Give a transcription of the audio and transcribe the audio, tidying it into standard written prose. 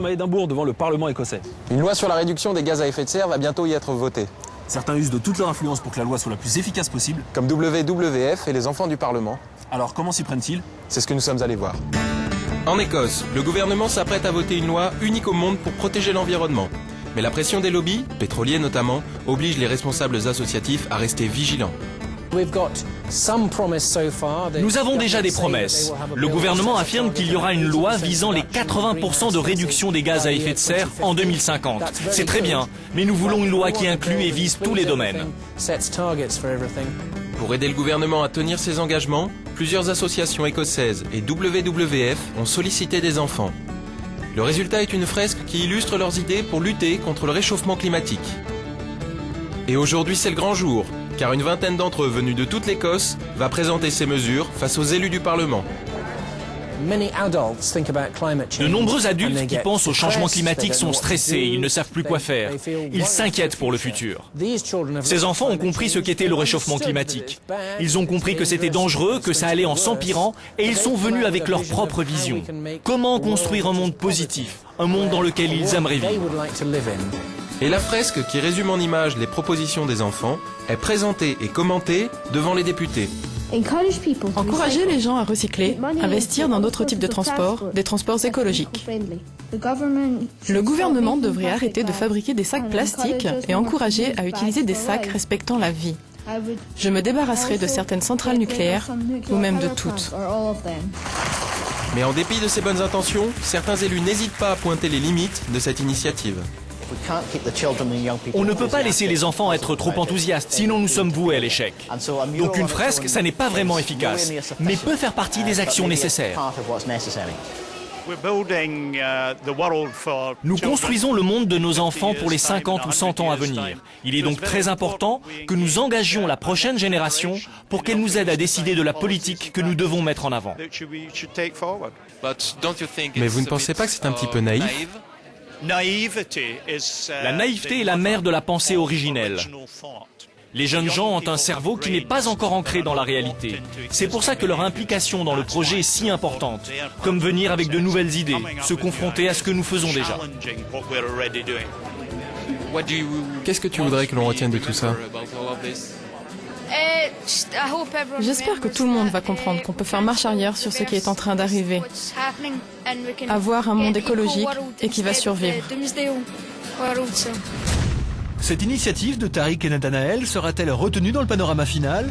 À Édimbourg, devant le Parlement écossais. Une loi sur la réduction des gaz à effet de serre va bientôt y être votée. Certains usent de toute leur influence pour que la loi soit la plus efficace possible. Comme WWF et les enfants du Parlement. Alors comment s'y prennent-ils? C'est ce que nous sommes allés voir. En Écosse, le gouvernement s'apprête à voter une loi unique au monde pour protéger l'environnement. Mais la pression des lobbies, pétroliers notamment, oblige les responsables associatifs à rester vigilants. Nous avons déjà des promesses. Le gouvernement affirme qu'il y aura une loi visant les 80% de réduction des gaz à effet de serre en 2050. C'est très bien, mais nous voulons une loi qui inclut et vise tous les domaines. Pour aider le gouvernement à tenir ses engagements, plusieurs associations écossaises et WWF ont sollicité des enfants. Le résultat est une fresque qui illustre leurs idées pour lutter contre le réchauffement climatique. Et aujourd'hui c'est le grand jour, car une vingtaine d'entre eux venus de toute l'Écosse va présenter ces mesures face aux élus du Parlement. De nombreux adultes qui pensent au changement climatique sont stressés, ils ne savent plus quoi faire. Ils s'inquiètent pour le futur. Ces enfants ont compris ce qu'était le réchauffement climatique. Ils ont compris que c'était dangereux, que ça allait en s'empirant, et ils sont venus avec leur propre vision. Comment construire un monde positif, un monde dans lequel ils aimeraient vivre. Et la fresque qui résume en images les propositions des enfants est présentée et commentée devant les députés. Encourager les gens à recycler, investir dans d'autres types de transports, des transports écologiques. Le gouvernement devrait arrêter de fabriquer des sacs plastiques et encourager à utiliser des sacs respectant la vie. Je me débarrasserai de certaines centrales nucléaires, ou même de toutes. Mais en dépit de ces bonnes intentions, certains élus n'hésitent pas à pointer les limites de cette initiative. On ne peut pas laisser les enfants être trop enthousiastes, sinon nous sommes voués à l'échec. Donc une fresque, ça n'est pas vraiment efficace, mais peut faire partie des actions nécessaires. Nous construisons le monde de nos enfants pour les 50 ou 100 ans à venir. Il est donc très important que nous engagions la prochaine génération pour qu'elle nous aide à décider de la politique que nous devons mettre en avant. Mais vous ne pensez pas que c'est un petit peu naïf ? La naïveté est la mère de la pensée originelle. Les jeunes gens ont un cerveau qui n'est pas encore ancré dans la réalité. C'est pour ça que leur implication dans le projet est si importante, comme venir avec de nouvelles idées, se confronter à ce que nous faisons déjà. Qu'est-ce que tu voudrais que l'on retienne de tout ça ? J'espère que tout le monde va comprendre qu'on peut faire marche arrière sur ce qui est en train d'arriver. Avoir un monde écologique et qui va survivre. Cette initiative de Tariq et Nathanaël sera-t-elle retenue dans le panorama final?